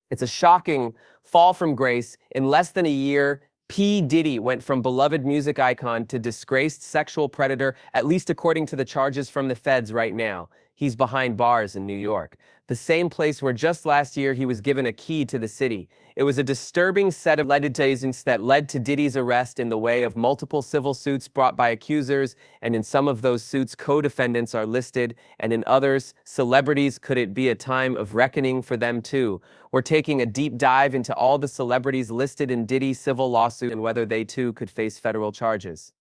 It's a shocking fall from grace. In less than a year, P. Diddy went from beloved music icon to disgraced sexual predator, at least according to the charges from the feds right now. He's behind bars in New York, the same place where just last year he was given a key to the city. It was a disturbing set of allegations that led to Diddy's arrest in the way of multiple civil suits brought by accusers, and in some of those suits, co-defendants are listed, and in others, celebrities. Could it be a time of reckoning for them too? We're taking a deep dive into all the celebrities listed in Diddy's civil lawsuit and whether they too could face federal charges.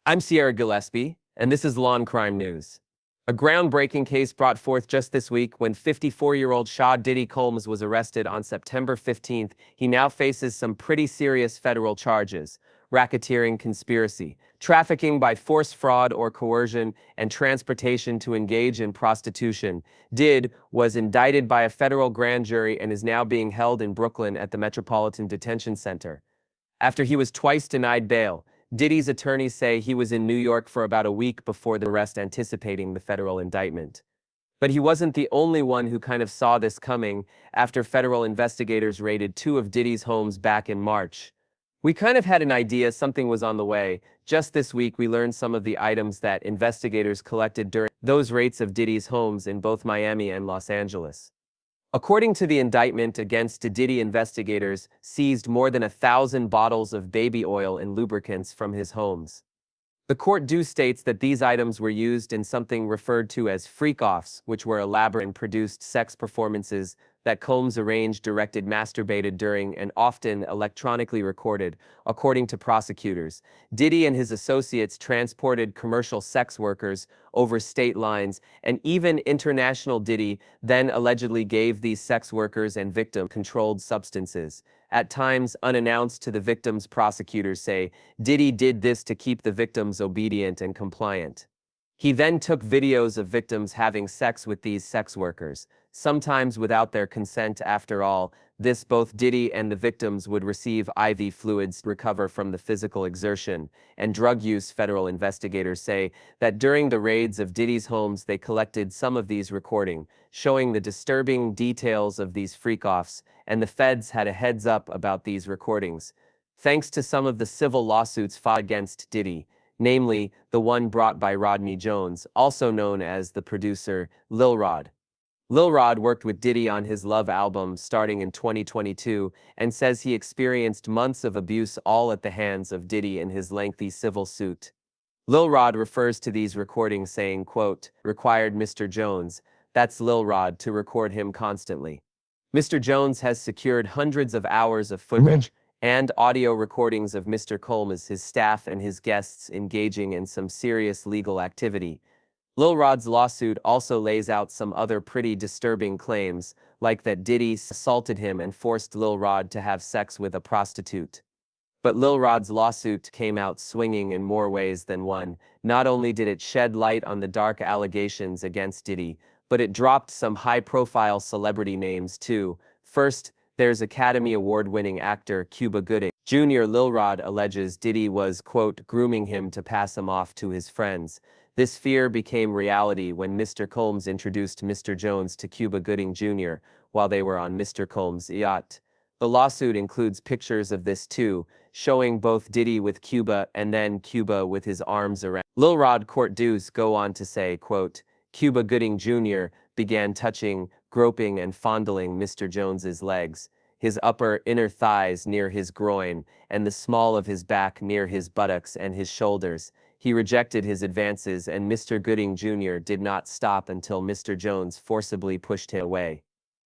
I'm Sierra Gillespie, and this is Law&Crime News. A groundbreaking case brought forth just this week when 54-year-old Shah Diddy Combs was arrested on September 15th. He now faces some pretty serious federal charges: racketeering, conspiracy, trafficking by force, fraud, or coercion, and transportation to engage in prostitution. Diddy was indicted by a federal grand jury and is now being held in Brooklyn at the Metropolitan Detention Center. After he was twice denied bail, Diddy's attorneys say he was in New York for about a week before the arrest, anticipating the federal indictment. But he wasn't the only one who kind of saw this coming after federal investigators raided two of Diddy's homes back in March. We kind of had an idea something was on the way. Just this week, we learned some of the items that investigators collected during those raids of Diddy's homes in both Miami and Los Angeles. According to the indictment against Diddy, investigators seized more than 1,000 bottles of baby oil and lubricants from his homes. The court states that these items were used in something referred to as freak-offs, which were elaborate and produced sex performances that Combs arranged, directed, masturbated during, and often electronically recorded. According to prosecutors, Diddy and his associates transported commercial sex workers over state lines, and even international. Diddy then allegedly gave these sex workers and victims controlled substances, at times unannounced to the victims. Prosecutors say Diddy did this to keep the victims obedient and compliant. He then took videos of victims having sex with these sex workers, sometimes without their consent. After all this, both Diddy and the victims would receive IV fluids to recover from the physical exertion and drug use. Federal investigators say that during the raids of Diddy's homes, they collected some of these recordings, showing the disturbing details of these freak-offs, and the feds had a heads up about these recordings, thanks to some of the civil lawsuits filed against Diddy, namely the one brought by Rodney Jones, also known as the producer, Lil Rod. Lil Rod worked with Diddy on his Love album starting in 2022 and says he experienced months of abuse, all at the hands of Diddy in his lengthy civil suit. Lil Rod refers to these recordings saying, quote, "required Mr. Jones," that's Lil Rod, to record him constantly. Mr. Jones has secured hundreds of hours of footage and audio recordings of Mr. Combs, his staff, and his guests engaging in some serious legal activity. Lil Rod's lawsuit also lays out some other pretty disturbing claims, like that Diddy assaulted him and forced Lil Rod to have sex with a prostitute. But Lil Rod's lawsuit came out swinging in more ways than one. Not only did it shed light on the dark allegations against Diddy, but it dropped some high-profile celebrity names too. First, there's Academy Award-winning actor Cuba Gooding Jr. Lil Rod alleges Diddy was, quote, grooming him to pass him off to his friends. This fear became reality when Mr. Combs introduced Mr. Jones to Cuba Gooding Jr. while they were on Mr. Combs' yacht. The lawsuit includes pictures of this too, showing both Diddy with Cuba and then Cuba with his arms around. Lil Rod court dues go on to say, quote, Cuba Gooding Jr. began touching, groping, and fondling Mr. Jones's legs, his upper inner thighs near his groin, and the small of his back near his buttocks and his shoulders. He rejected his advances, and Mr. Gooding Jr. did not stop until Mr. Jones forcibly pushed him away.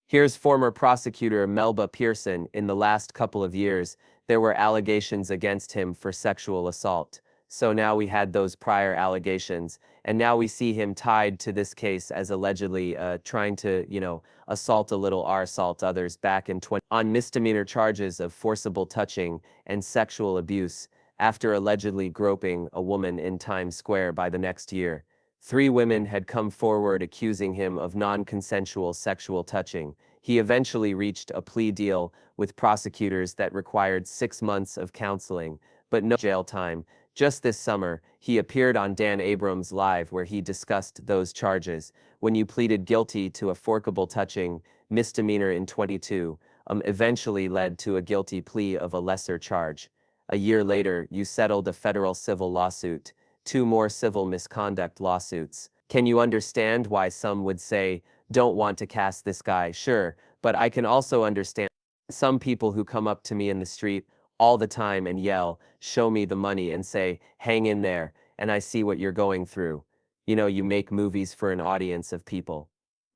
Here's former prosecutor Melba Pearson. In the last couple of years, there were allegations against him for sexual assault. So now we had those prior allegations, and now we see him tied to this case as allegedly trying to, assault assault others back in on misdemeanor charges of forcible touching and sexual abuse after allegedly groping a woman in Times Square. By the next year, 3 women had come forward accusing him of non-consensual sexual touching. He eventually reached a plea deal with prosecutors that required 6 months of counseling, but no jail time. Just this summer, he appeared on Dan Abrams Live where he discussed those charges. When you pleaded guilty to a forcible touching misdemeanor in 22, eventually led to a guilty plea of a lesser charge. A year later, you settled a federal civil lawsuit, 2 more civil misconduct lawsuits. Can you understand why some would say, don't want to cast this guy? Sure, but I can also understand some people who come up to me in the street all the time and yell, show me the money, and say, hang in there, and I see what you're going through. You make movies for an audience of people.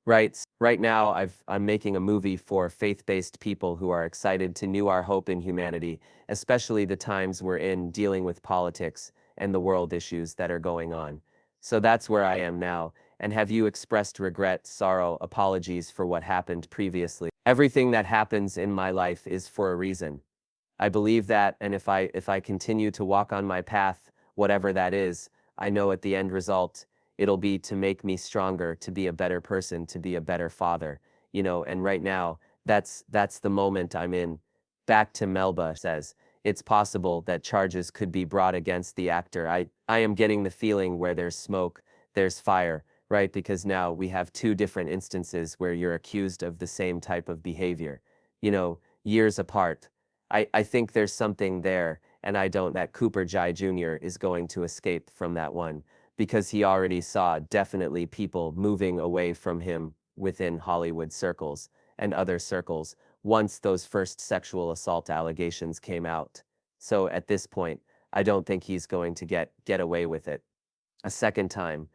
Right now, I'm making a movie for faith-based people who are excited to renew our hope in humanity, especially the times we're in dealing with politics and the world issues that are going on. So that's where I am now. And have you expressed regret, sorrow, apologies for what happened previously? Everything that happens in my life is for a reason. I believe that, and if I continue to walk on my path, whatever that is, I know at the end result, it'll be to make me stronger, to be a better person, to be a better father, and right now, that's the moment I'm in. Back to Melba says, it's possible that charges could be brought against the actor. I am getting the feeling where there's smoke, there's fire, right? Because now we have 2 different instances where you're accused of the same type of behavior, years apart. I think there's something there, and I don't that Cooper Jai Jr. is going to escape from that one, because he already saw definitely people moving away from him within Hollywood circles and other circles once those first sexual assault allegations came out. So at this point, I don't think he's going to get away with it a second time.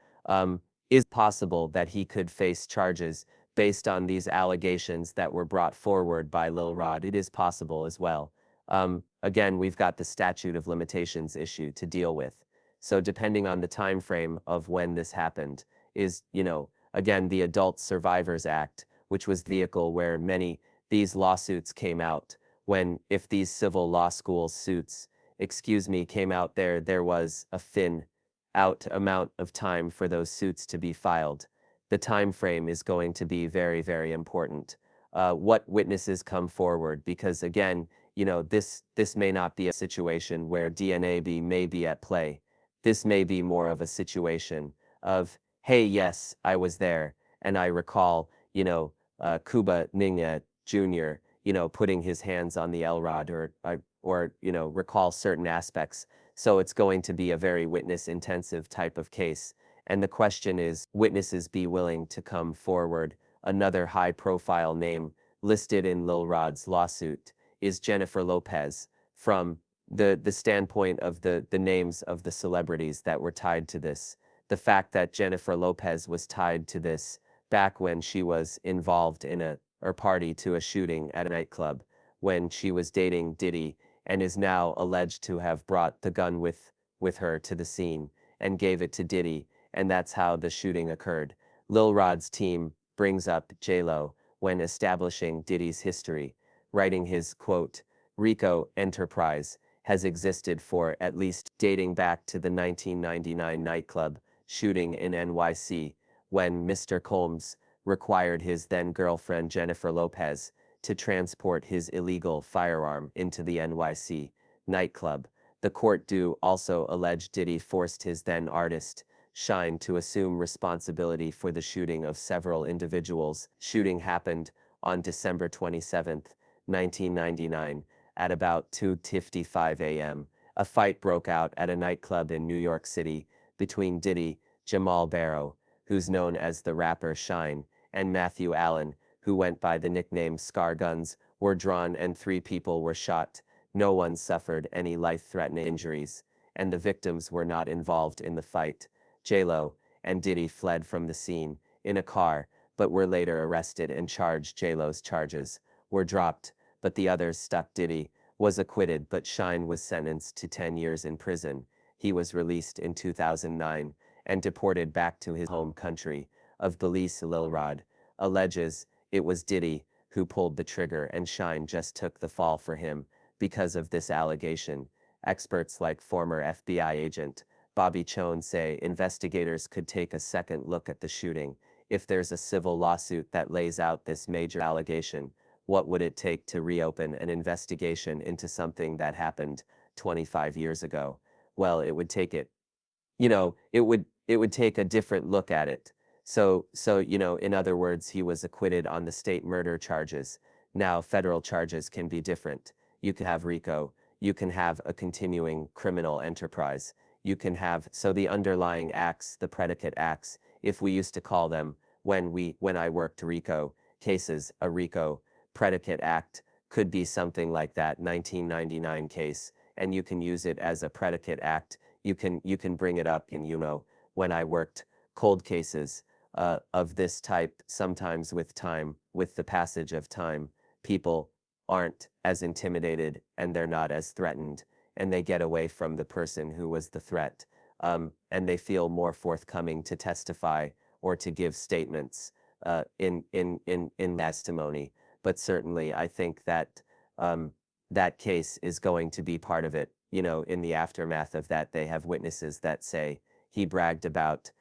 Is possible that he could face charges based on these allegations that were brought forward by Lil Rod. It is possible as well. Again, we've got the statute of limitations issue to deal with. So depending on the time frame of when this happened is, again, the Adult Survivors Act, which was the vehicle where these lawsuits came out. If these civil law school suits, came out, there was a thin out amount of time for those suits to be filed. The time frame is going to be very, very important. What witnesses come forward, because again, this may not be a situation where DNA may be at play. This may be more of a situation of, hey, yes, I was there, and I recall, Cuba Nina Jr., putting his hands on the L-Rod, or recall certain aspects. So it's going to be a very witness-intensive type of case. And the question is, witnesses be willing to come forward? Another high-profile name listed in Lil Rod's lawsuit is Jennifer Lopez. From the standpoint of the names of the celebrities that were tied to this, the fact that Jennifer Lopez was tied to this back when she was involved in or party to a shooting at a nightclub, when she was dating Diddy, and is now alleged to have brought the gun with her to the scene and gave it to Diddy, and that's how the shooting occurred. Lil Rod's team brings up J-Lo when establishing Diddy's history, writing his, quote, RICO enterprise has existed for at least dating back to the 1999 nightclub shooting in NYC, when Mr. Combs required his then-girlfriend Jennifer Lopez to transport his illegal firearm into the NYC nightclub. The court do also allege Diddy forced his then artist, Shine, to assume responsibility for the shooting of several individuals. Shooting happened on December 27, 1999, at about 2:55 a.m. A fight broke out at a nightclub in New York City between Diddy, Jamal Barrow, who's known as the rapper Shine, and Matthew Allen, who went by the nickname Scar. Guns were drawn and 3 people were shot. No one suffered any life-threatening injuries, and the victims were not involved in the fight. J-Lo and Diddy fled from the scene in a car, but were later arrested and charged. J-Lo's charges were dropped, but the others stuck. Diddy was acquitted, but Shine was sentenced to 10 years in prison. He was released in 2009 and deported back to his home country of Belize. Lil Rod alleges it was Diddy who pulled the trigger and Shine just took the fall for him. Because of this allegation, experts like former FBI agent Bobby Chone say investigators could take a second look at the shooting. If there's a civil lawsuit that lays out this major allegation, what would it take to reopen an investigation into something that happened 25 years ago? Well, it would take it. It would take a different look at it. So, in other words, he was acquitted on the state murder charges. Now, federal charges can be different. You can have RICO, you can have a continuing criminal enterprise, you can have, so the underlying acts, the predicate acts, if we used to call them, when I worked RICO cases, a RICO predicate act could be something like that 1999 case, and you can use it as a predicate act. You can bring it up in, when I worked cold cases of this type, sometimes with time, with the passage of time, people aren't as intimidated and they're not as threatened, and they get away from the person who was the threat, and they feel more forthcoming to testify or to give statements in testimony. But certainly, I think that that case is going to be part of it. In the aftermath of that, they have witnesses that say he bragged about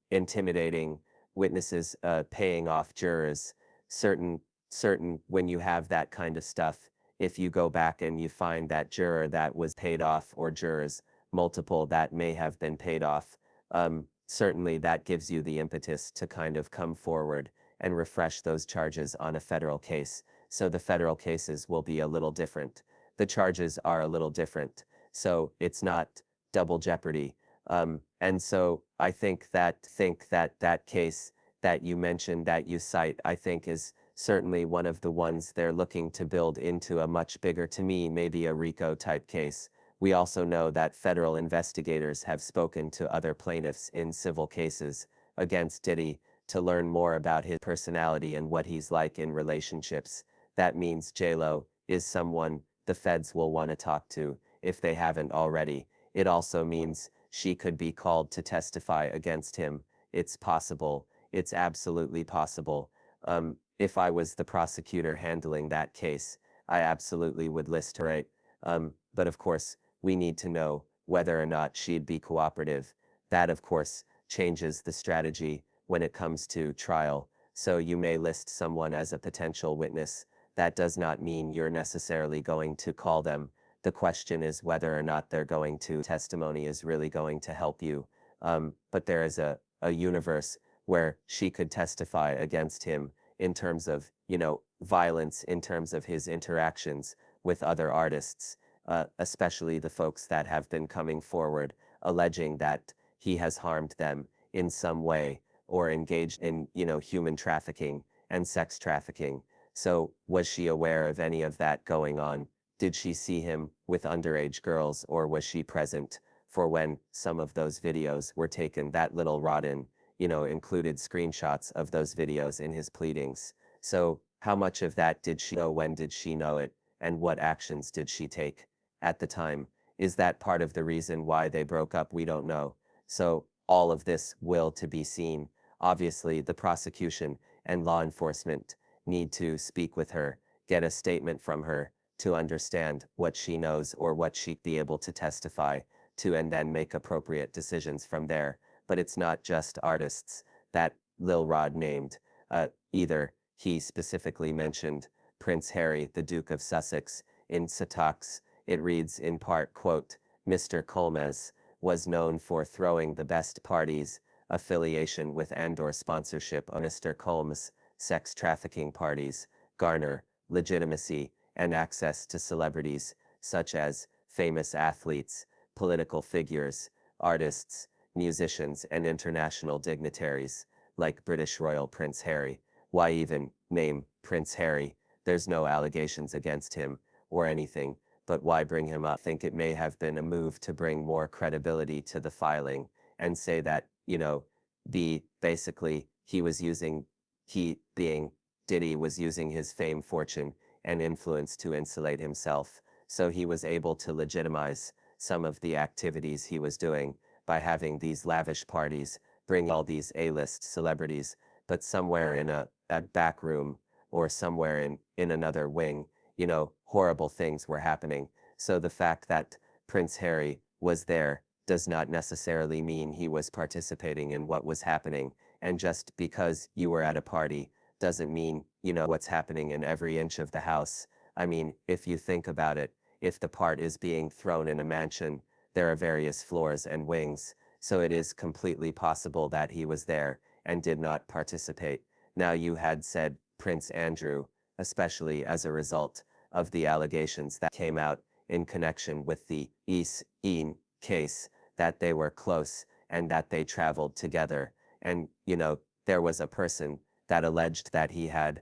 intimidating witnesses, paying off jurors. Certain when you have that kind of stuff, if you go back and you find that juror that was paid off, or jurors multiple that may have been paid off, certainly that gives you the impetus to kind of come forward and refresh those charges on a federal case. So the federal cases will be a little different. The charges are a little different. So it's not double jeopardy. And so I think that that case that you mentioned, that you cite, I think is certainly one of the ones they're looking to build into a much bigger, to me, maybe a RICO type case. We also know that federal investigators have spoken to other plaintiffs in civil cases against Diddy to learn more about his personality and what he's like in relationships. That means J-Lo is someone the feds will want to talk to if they haven't already. It also means she could be called to testify against him. It's possible. It's absolutely possible. If I was the prosecutor handling that case, I absolutely would list her right. But of course, we need to know whether or not she'd be cooperative. That, of course, changes the strategy when it comes to trial. So you may list someone as a potential witness. That does not mean you're necessarily going to call them. The question is whether or not they're going to testimony is really going to help you. But there is a universe where she could testify against him in terms of, violence, in terms of his interactions with other artists, especially the folks that have been coming forward alleging that he has harmed them in some way or engaged in, human trafficking and sex trafficking. So was she aware of any of that going on? Did she see him with underage girls, or was she present for when some of those videos were taken? That little Rodden, included screenshots of those videos in his pleadings. So how much of that did she know? When did she know it? And what actions did she take at the time? Is that part of the reason why they broke up? We don't know. So all of this will to be seen. Obviously, the prosecution and law enforcement need to speak with her, get a statement from her to understand what she knows or what she'd be able to testify to, and then make appropriate decisions from there. But it's not just artists that Lil Rod named either. He specifically mentioned Prince Harry, the Duke of Sussex, in Satox. It reads in part, quote, Mr. Colmes was known for throwing the best parties, affiliation with and/or sponsorship of Mr. Colmes, sex trafficking parties, garner legitimacy and access to celebrities such as famous athletes, political figures, artists, musicians, and international dignitaries like British Royal Prince Harry. Why even name Prince Harry? There's no allegations against him or anything, but why bring him up? I think it may have been a move to bring more credibility to the filing and say that, basically he being Diddy was using his fame, fortune, and influence to insulate himself. So he was able to legitimize some of the activities he was doing by having these lavish parties, bring all these A-list celebrities, but somewhere in a back room or somewhere in another wing, horrible things were happening. So the fact that Prince Harry was there does not necessarily mean he was participating in what was happening. And just because you were at a party doesn't mean you know what's happening in every inch of the house. I mean, if you think about it, if the part is being thrown in a mansion, there are various floors and wings, so it is completely possible that he was there and did not participate. Now, you had said Prince Andrew especially as a result of the allegations that came out in connection with the Is-In case, that they were close and that they traveled together. And, there was a person that alleged that he had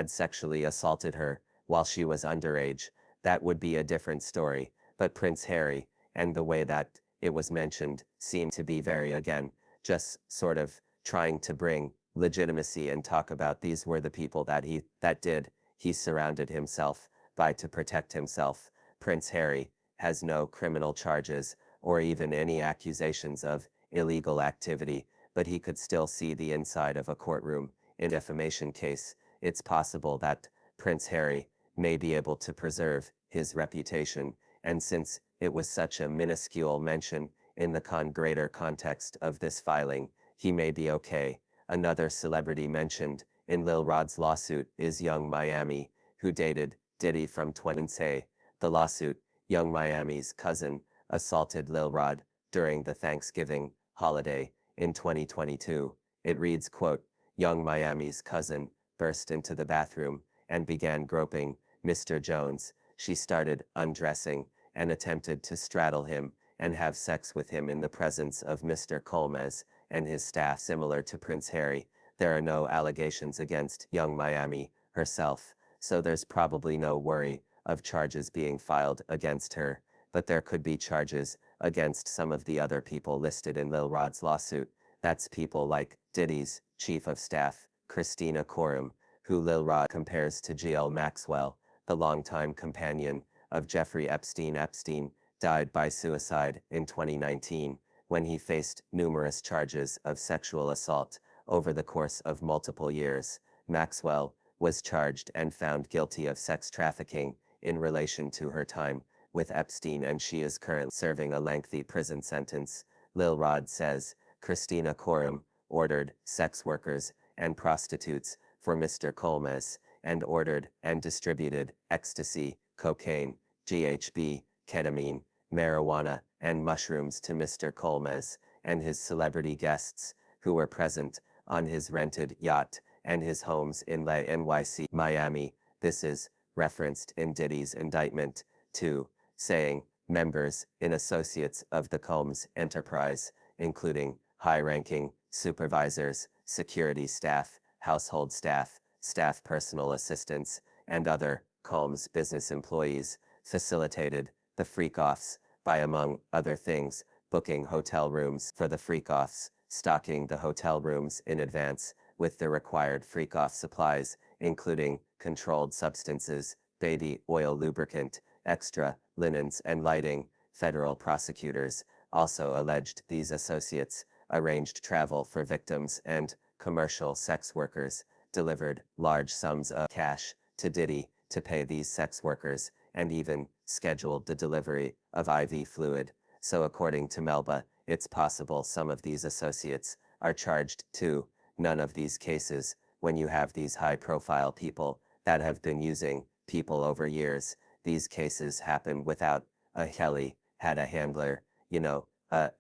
sexually assaulted her while she was underage. That would be a different story. But Prince Harry, and the way that it was mentioned, seemed to be very, again, just sort of trying to bring legitimacy and talk about these were the people that he surrounded himself by to protect himself. Prince Harry has no criminal charges or even any accusations of illegal activity, but he could still see the inside of a courtroom. In a defamation case, it's possible that Prince Harry may be able to preserve his reputation, and since it was such a minuscule mention in the greater context of this filing, he may be okay. Another celebrity mentioned in Lil Rod's lawsuit is Young Miami, who dated Diddy from 2010. The lawsuit, Young Miami's cousin assaulted Lil Rod during the Thanksgiving holiday in 2022. It reads, quote, Young Miami's cousin burst into the bathroom and began groping Mr. Jones. She started undressing and attempted to straddle him and have sex with him in the presence of Mr. Colmes and his staff. Similar to Prince Harry, there are no allegations against Young Miami herself, so there's probably no worry of charges being filed against her, but there could be charges against some of the other people listed in Lil Rod's lawsuit. That's people like Diddy's chief of staff, Christina Coram, who Lil Rod compares to G.L. Maxwell, the longtime companion of Jeffrey Epstein. Epstein died by suicide in 2019 when he faced numerous charges of sexual assault over the course of multiple years. Maxwell was charged and found guilty of sex trafficking in relation to her time with Epstein, and she is currently serving a lengthy prison sentence. Lil Rod says Christina Coram ordered sex workers and prostitutes for Mr. Colmes and ordered and distributed ecstasy, cocaine, GHB, ketamine, marijuana, and mushrooms to Mr. Colmes and his celebrity guests who were present on his rented yacht and his homes in La NYC, Miami. This is referenced in Diddy's indictment, too, saying members and associates of the Colmes enterprise, including high-ranking supervisors, security staff, household staff, staff personal assistants, and other Colmes business employees, facilitated the freak-offs by, among other things, booking hotel rooms for the freak-offs, stocking the hotel rooms in advance with the required freak-off supplies, including controlled substances, baby oil lubricant, extra linens, and lighting. Federal prosecutors also alleged these associates arranged travel for victims and commercial sex workers, delivered large sums of cash to Diddy to pay these sex workers, and even scheduled the delivery of IV fluid. So according to Melba, it's possible some of these associates are charged too. None of these cases, when you have these high-profile people that have been using people over years, these cases happen without a Kelly had a handler,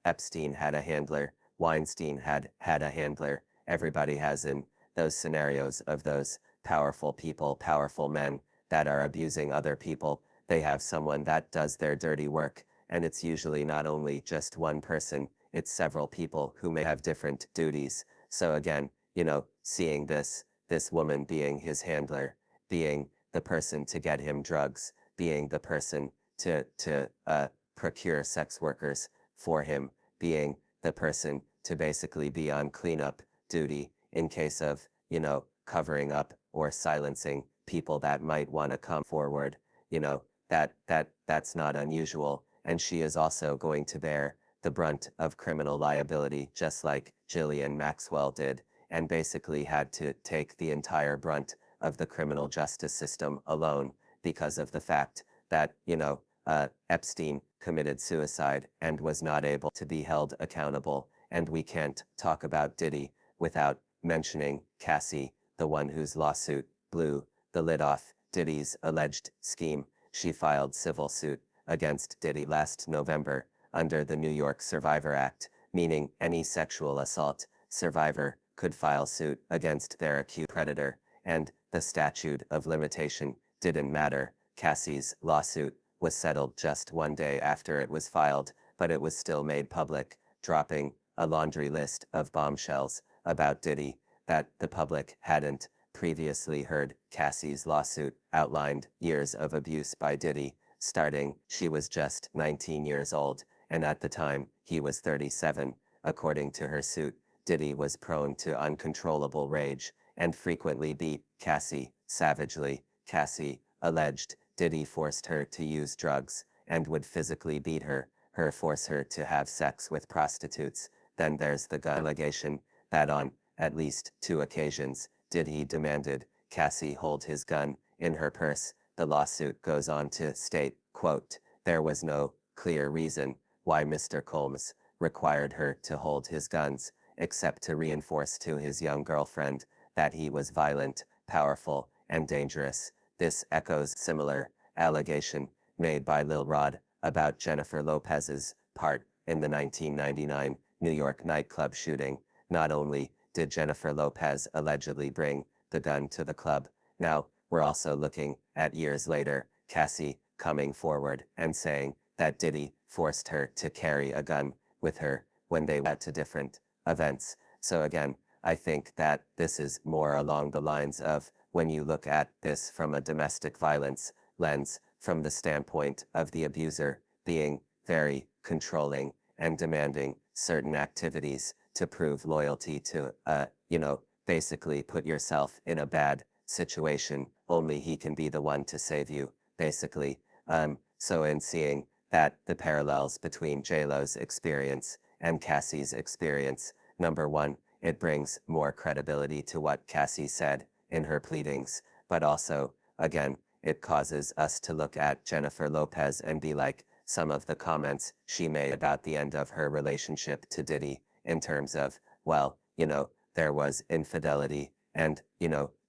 Epstein had a handler, Weinstein had a handler. Everybody has in those scenarios of those powerful people, powerful men that are abusing other people. They have someone that does their dirty work, and it's usually not only just one person, it's several people who may have different duties. So again, seeing this woman being his handler, being the person to get him drugs, being the person to procure sex workers for him, being the person to basically be on cleanup duty in case of, covering up or silencing people that might want to come forward, that's not unusual. And she is also going to bear the brunt of criminal liability, just like Ghislaine Maxwell did, and basically had to take the entire brunt of the criminal justice system alone because of the fact that, Epstein committed suicide and was not able to be held accountable. And we can't talk about Diddy without mentioning Cassie, the one whose lawsuit blew the lid off Diddy's alleged scheme. She filed civil suit against Diddy last November under the New York Survivor Act, meaning any sexual assault survivor could file suit against their accused predator, and the the statute of limitation didn't matter. Cassie's lawsuit was settled just one day after it was filed, but it was still made public, dropping a laundry list of bombshells about Diddy that the public hadn't previously heard. Cassie's lawsuit outlined years of abuse by Diddy, starting she was just 19 years old, and at the time, he was 37. According to her suit, Diddy was prone to uncontrollable rage and frequently beat Cassie savagely. Cassie alleged Diddy forced her to use drugs and would physically beat her, force her to have sex with prostitutes. Then there's the gun allegation that on at least 2 occasions, Diddy demanded Cassie hold his gun in her purse. The lawsuit goes on to state, quote, there was no clear reason why Mr. Combs required her to hold his guns, except to reinforce to his young girlfriend that he was violent, powerful, and dangerous. This echoes similar allegation made by Lil Rod about Jennifer Lopez's part in the 1999 New York nightclub shooting. Not only did Jennifer Lopez allegedly bring the gun to the club, now we're also looking at years later, Cassie coming forward and saying that Diddy forced her to carry a gun with her when they went to different events. So again, I think that this is more along the lines of when you look at this from a domestic violence lens, from the standpoint of the abuser being very controlling and demanding certain activities to prove loyalty to, basically put yourself in a bad situation. Only he can be the one to save you, basically. So in seeing that the parallels between J-Lo's experience and Cassie's experience, number one, it brings more credibility to what Cassie said in her pleadings, but also, again, it causes us to look at Jennifer Lopez and be like, some of the comments she made about the end of her relationship to Diddy in terms of, well, there was infidelity and,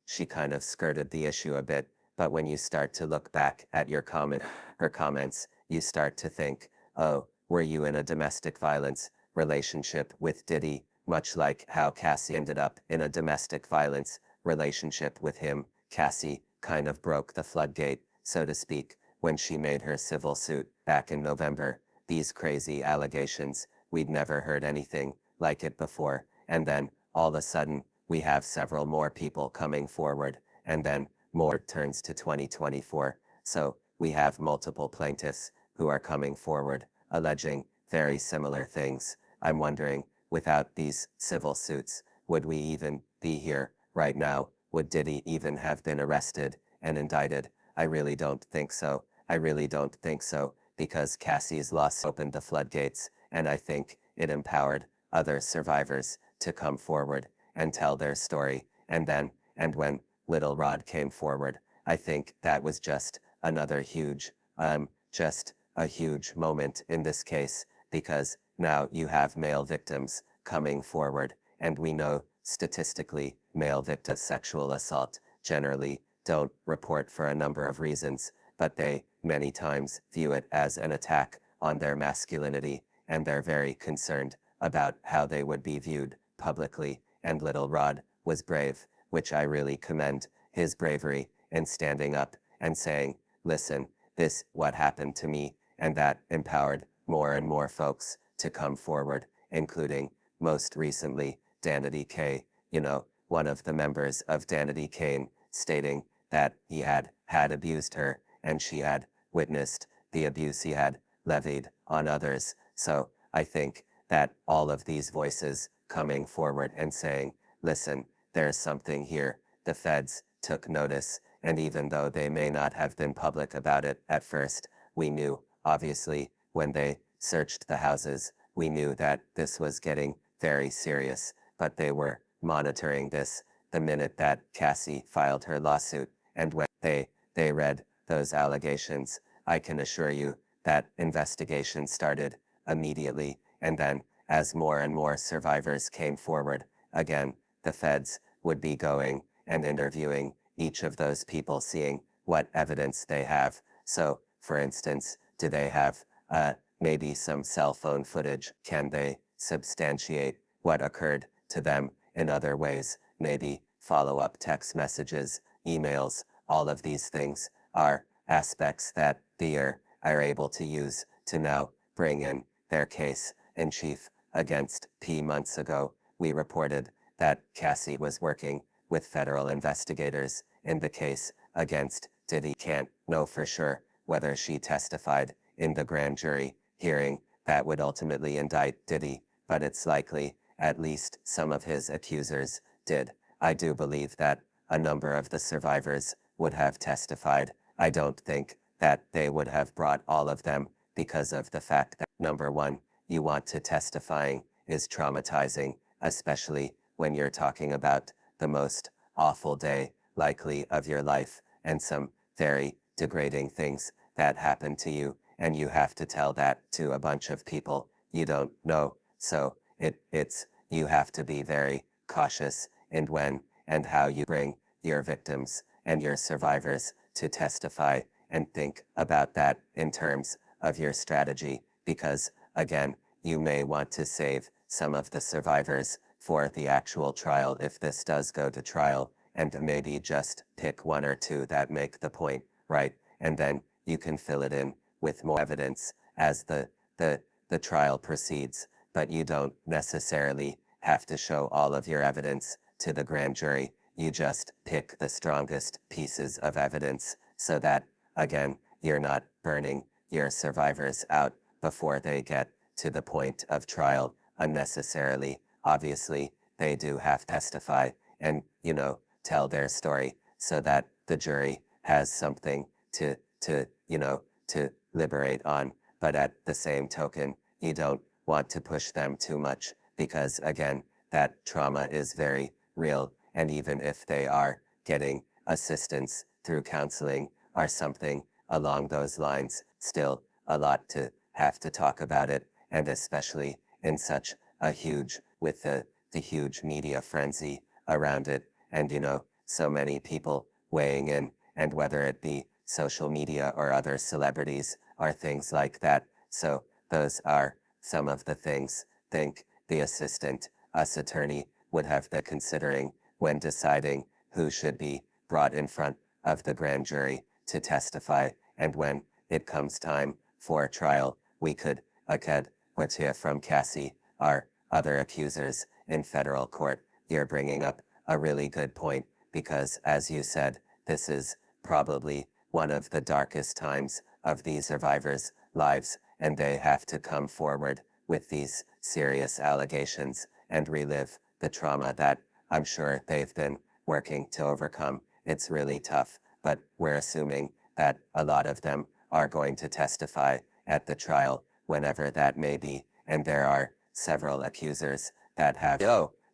she kind of skirted the issue a bit. But when you start to look back at her comments, you start to think, oh, were you in a domestic violence relationship with Diddy, much like how Cassie ended up in a domestic violence relationship with him? Cassie kind of broke the floodgate, so to speak, when she made her civil suit back in November. These crazy allegations, we'd never heard anything like it before, and then all of a sudden, we have several more people coming forward, and then more turns to 2024. So we have multiple plaintiffs who are coming forward, alleging very similar things. I'm wondering, without these civil suits, would we even be here right now? Would Diddy even have been arrested and indicted? I really don't think so. I really don't think so, because Cassie's loss opened the floodgates, and I think it empowered other survivors to come forward and tell their story. And when Little Rod came forward, I think that was just another huge, just a huge moment in this case, because now you have male victims coming forward, and we know statistically male victims of sexual assault generally don't report for a number of reasons, but they many times view it as an attack on their masculinity, and they're very concerned about how they would be viewed publicly. And Little Rod was brave, which I really commend his bravery in standing up and saying, listen, this what happened to me, and that empowered more and more folks to come forward, including most recently Danity K, one of the members of Danity Kane, stating that he had abused her and she had witnessed the abuse he had levied on others. So I think that all of these voices coming forward and saying, listen, there's something here. The feds took notice, and even though they may not have been public about it at first, we knew, obviously, when they searched the houses, we knew that this was getting very serious, but they were monitoring this the minute that Cassie filed her lawsuit, and when they read those allegations, I can assure you that investigation started immediately, and then as more and more survivors came forward, again, the feds would be going and interviewing each of those people, seeing what evidence they have. So, for instance, do they have maybe some cell phone footage? Can they substantiate what occurred to them in other ways? Maybe follow-up text messages, emails, all of these things are aspects that they are able to use to now bring in their case in chief against P. Months ago, we reported that Cassie was working with federal investigators in the case against Diddy. Can't know for sure whether she testified in the grand jury hearing that would ultimately indict Diddy, but it's likely at least some of his accusers did. I do believe that a number of the survivors would have testified. I don't think that they would have brought all of them because of the fact that, number one, you want to testifying is traumatizing, especially when you're talking about the most awful day likely of your life and some very degrading things that happen to you, and you have to tell that to a bunch of people you don't know. So you have to be very cautious in when and how you bring your victims and your survivors to testify, and think about that in terms of your strategy, because again, you may want to save some of the survivors for the actual trial if this does go to trial, and maybe just pick one or two that make the point, right? And then you can fill it in with more evidence as the trial proceeds, but you don't necessarily have to show all of your evidence to the grand jury. You just pick the strongest pieces of evidence so that, again, you're not burning your survivors out before they get to the point of trial unnecessarily. Obviously, they do have to testify and, tell their story so that the jury has something to liberate on. But at the same token, you don't want to push them too much because, again, that trauma is very real. And even if they are getting assistance through counseling or something along those lines, still a lot to have to talk about it. And especially in such a huge, with the huge media frenzy around it, and so many people weighing in, and whether it be social media or other celebrities or things like that. So those are some of the things think the assistant US attorney would have been considering when deciding who should be brought in front of the grand jury to testify. And when it comes time for trial, we could hear from Cassie or other accusers in federal court. You're bringing up a really good point, because as you said, this is probably one of the darkest times of these survivors' lives, and they have to come forward with these serious allegations and relive the trauma that I'm sure they've been working to overcome. It's really tough, but we're assuming that a lot of them are going to testify at the trial, whenever that may be, and there are several accusers that have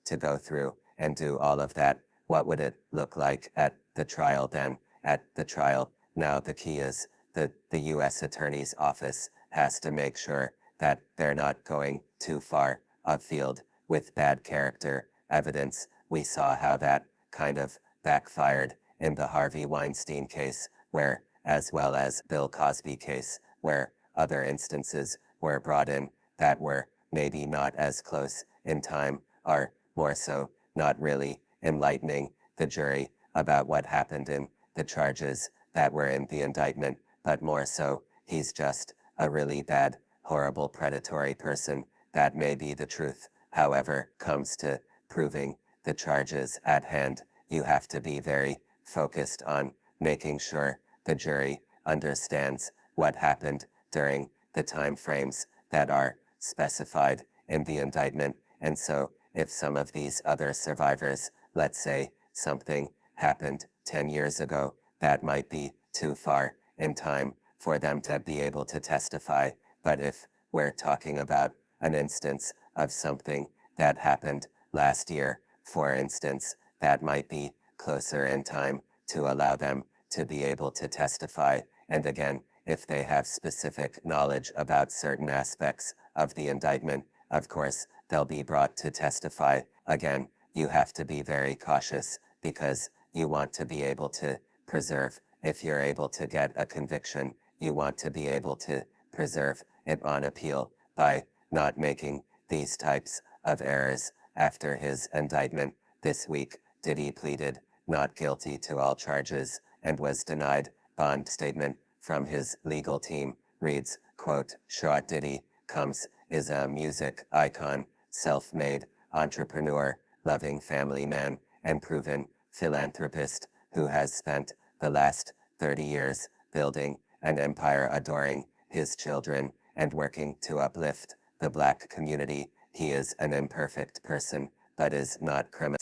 to go through and do all of that. What would it look like at the trial then? At the trial, now the key is the U.S. Attorney's Office has to make sure that they're not going too far afield with bad character evidence. We saw how that kind of backfired in the Harvey Weinstein case, where, as well as Bill Cosby case, where other instances were brought in that were maybe not as close in time, or more so not really enlightening the jury about what happened in the charges that were in the indictment, but more so he's just a really bad, horrible, predatory person. That may be the truth. However, comes to proving the charges at hand, you have to be very focused on making sure the jury understands what happened during the time frames that are specified in the indictment. And so if some of these other survivors, let's say something happened 10 years ago, that might be too far in time for them to be able to testify. But if we're talking about an instance of something that happened last year, for instance, that might be closer in time to allow them to be able to testify. And again, if they have specific knowledge about certain aspects of the indictment, of course, they'll be brought to testify. Again, you have to be very cautious, because you want to be able to preserve, if you're able to get a conviction, you want to be able to preserve it on appeal by not making these types of errors. After his indictment this week, Diddy pleaded not guilty to all charges and was denied bond. Statement from his legal team reads, quote, Short Diddy comes is a music icon, self-made entrepreneur, loving family man, and proven philanthropist who has spent the last 30 years building an empire adoring his children and working to uplift the black community. He is an imperfect person, but is not criminal.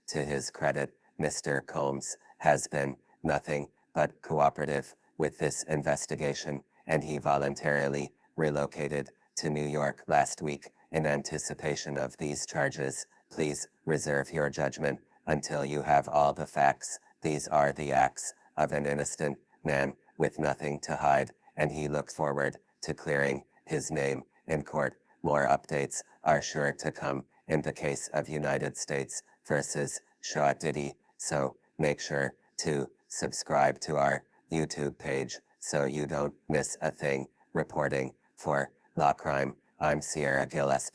To his credit, Mr. Combs has been nothing but cooperative with this investigation, and he voluntarily relocated to New York last week in anticipation of these charges. Please reserve your judgment until you have all the facts. These are the acts of an innocent man with nothing to hide, and he looks forward to clearing his name in court. More updates are sure to come in the case of United States versus Short Diddy, so make sure to subscribe to our YouTube page so you don't miss a thing. Reporting for Law Crime, I'm Sierra Gillespie.